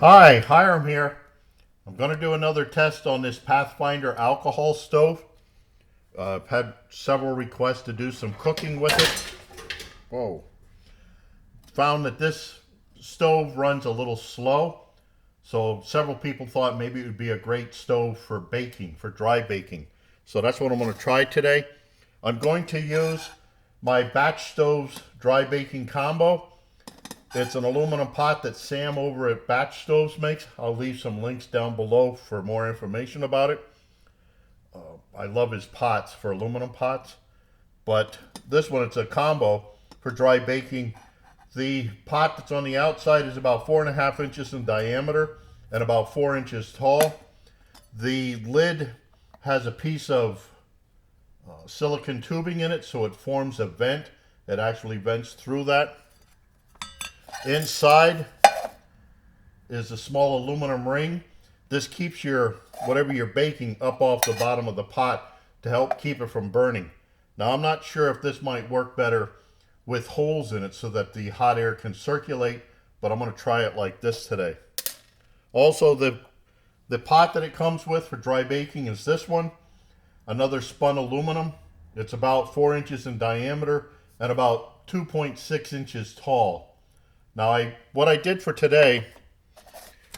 Hi, Hiram here. I'm going to do another test on this Pathfinder Alcohol Stove. I've had several requests to do some cooking with it. Whoa. Found that this stove runs a little slow, so several people thought maybe it would be a great stove for baking, for dry baking. So that's what I'm going to try today. I'm going to use my BatchStovez Dry Baking Combo. It's an aluminum pot that Sam over at BatchStovez makes. I'll leave some links down below for more information about it. I love his pots for aluminum pots. But this one, it's a combo for dry baking. The pot that's on the outside is about 4.5 inches in diameter and about 4 inches tall. The lid has a piece of silicone tubing in it, so it forms a vent. It actually vents through that. Inside is a small aluminum ring. This keeps your whatever you're baking up off the bottom of the pot to help keep it from burning. Now I'm not sure if this might work better with holes in it so that the hot air can circulate, but I'm going to try it like this today. Also, the pot that it comes with for dry baking is this one, another spun aluminum. It's about 4 inches in diameter and about 2.6 inches tall. Now, what I did for today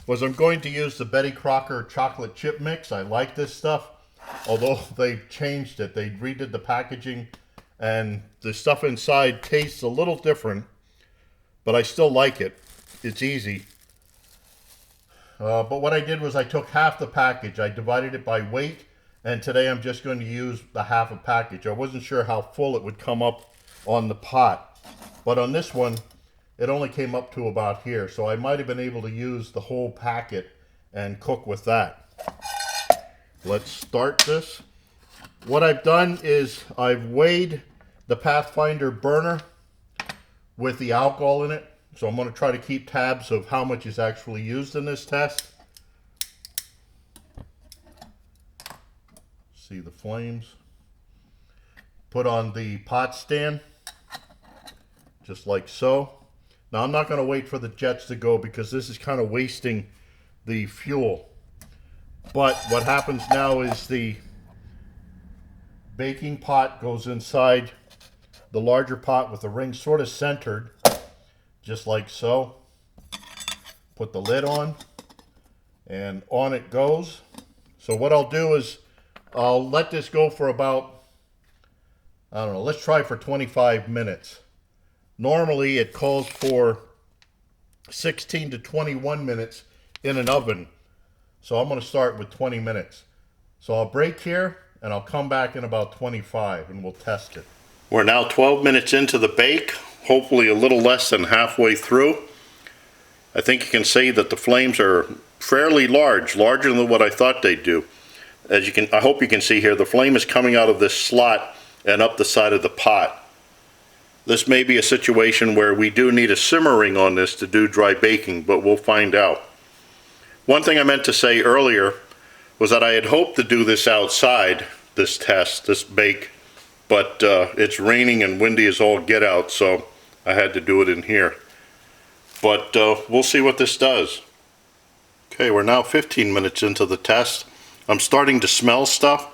was I'm going to use the Betty Crocker chocolate chip mix. I like this stuff, although they changed it. They redid the packaging, and the stuff inside tastes a little different, but I still like it. It's easy. But what I did was I took half the package. I divided it by weight, and today I'm just going to use the half a package. I wasn't sure how full it would come up on the pot, but on this one, it only came up to about here, so I might have been able to use the whole packet and cook with that. Let's start this. What I've done is I've weighed the Pathfinder burner with the alcohol in it, so I'm going to try to keep tabs of how much is actually used in this test. See the flames. Put on the pot stand, just like so. Now I'm not going to wait for the jets to go because this is kind of wasting the fuel. But what happens now is the baking pot goes inside the larger pot with the ring sort of centered, just like so. Put the lid on, and on it goes. So what I'll do is I'll let this go for about, I don't know, let's try for 25 minutes. Normally it calls for 16 to 21 minutes in an oven. So I'm going to start with 20 minutes. So I'll break here and I'll come back in about 25 and we'll test it. We're now 12 minutes into the bake, hopefully a little less than halfway through. I think you can see that the flames are fairly large, larger than what I thought they'd do. I hope you can see here, the flame is coming out of this slot and up the side of the pot. This may be a situation where we do need a simmering on this to do dry baking, but we'll find out. One thing I meant to say earlier was that I had hoped to do this outside, this test, this bake, but it's raining and windy as all get out, so I had to do it in here. But we'll see what this does. Okay, we're now 15 minutes into the test. I'm starting to smell stuff,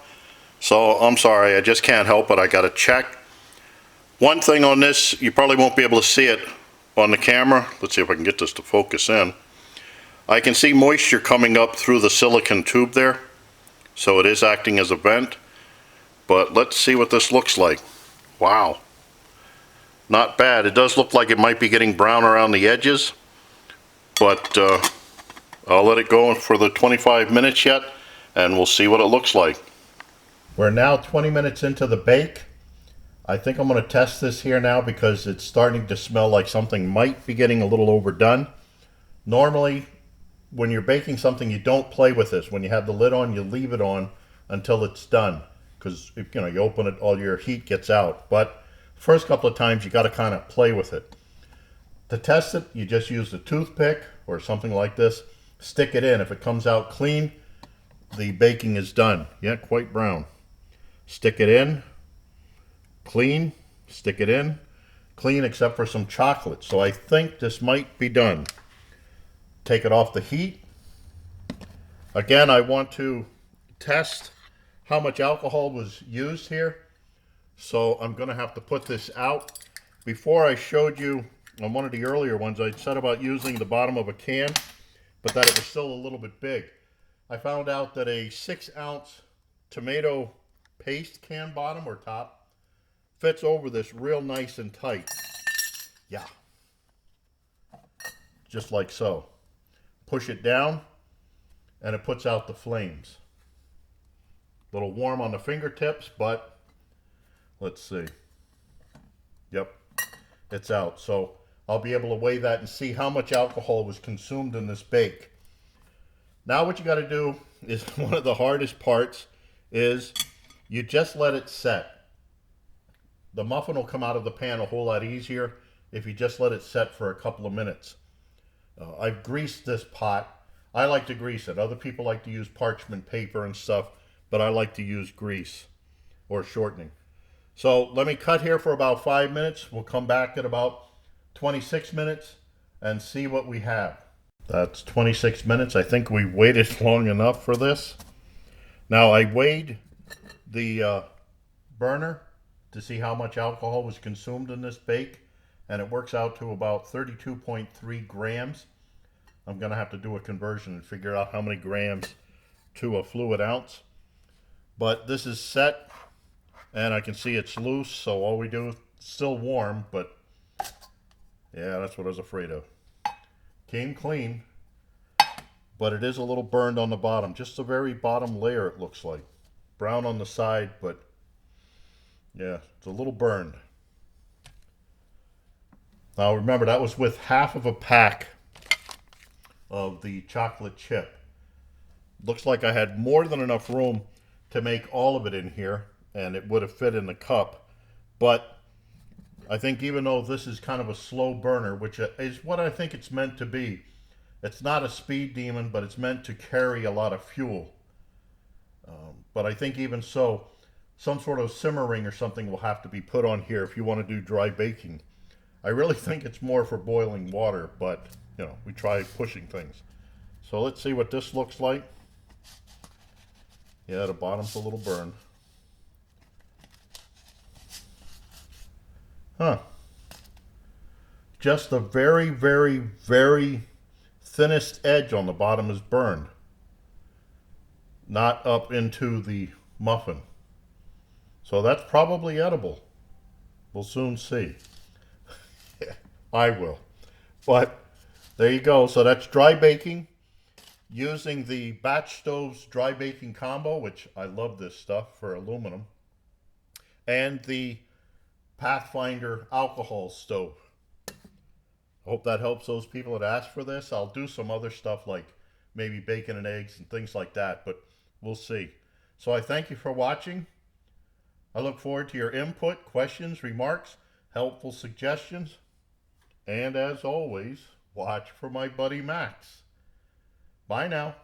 so I'm sorry, I just can't help it. I gotta check. One thing on this, you probably won't be able to see it on the camera. Let's see if I can get this to focus in. I can see moisture coming up through the silicone tube there, so it is acting as a vent. But let's see what this looks like. Wow. Not bad. It does look like it might be getting brown around the edges, but I'll let it go for the 25 minutes yet, and we'll see what it looks like. We're now 20 minutes into the bake. I think I'm going to test this here now because it's starting to smell like something might be getting a little overdone. Normally, when you're baking something, you don't play with this. When you have the lid on, you leave it on until it's done, because if you open it, all your heat gets out. But first couple of times, you got to kind of play with it. To test it, you just use a toothpick or something like this. Stick it in. If it comes out clean, the baking is done. Yeah, quite brown. Stick it in. Clean, stick it in, clean except for some chocolate. So I think this might be done. Take it off the heat. Again, I want to test how much alcohol was used here. So I'm going to have to put this out. Before I showed you on one of the earlier ones, I said about using the bottom of a can, but that it was still a little bit big. I found out that a 6-ounce tomato paste can bottom or top fits over this real nice and tight. Yeah. Just like so. Push it down and it puts out the flames. A little warm on the fingertips, but let's see. Yep, it's out. So I'll be able to weigh that and see how much alcohol was consumed in this bake. Now what you got to do is one of the hardest parts is you just let it set. The muffin will come out of the pan a whole lot easier if you just let it set for a couple of minutes. I've greased this pot. I like to grease it. Other people like to use parchment paper and stuff, but I like to use grease or shortening. So let me cut here for about 5 minutes. We'll come back at about 26 minutes and see what we have. That's 26 minutes. I think we waited long enough for this. Now I weighed the burner to see how much alcohol was consumed in this bake, and it works out to about 32.3 grams. I'm going to have to do a conversion and figure out how many grams to a fluid ounce. But this is set, and I can see it's loose, so all we do is still warm, but yeah, that's what I was afraid of. Came clean, but it is a little burned on the bottom. Just the very bottom layer, it looks like. Brown on the side, but yeah, it's a little burned. Now remember, that was with half of a pack of the chocolate chip. Looks like I had more than enough room to make all of it in here, and it would have fit in the cup. But I think even though this is kind of a slow burner, which is what I think it's meant to be, it's not a speed demon, but it's meant to carry a lot of fuel. But I think even so, some sort of simmer ring or something will have to be put on here if you want to do dry baking. I really think it's more for boiling water, but you know, we try pushing things. So let's see what this looks like. Yeah, the bottom's a little burned. Huh. Just the very, very, very thinnest edge on the bottom is burned. Not up into the muffin. So that's probably edible. We'll soon see. I will. But there you go. So that's dry baking using the BatchStovez Dry Baking Combo, which I love this stuff for aluminum, and the Pathfinder Alcohol Stove. I hope that helps those people that ask for this. I'll do some other stuff like maybe bacon and eggs and things like that, but we'll see. So I thank you for watching. I look forward to your input, questions, remarks, helpful suggestions. And as always, watch for my buddy Max. Bye now.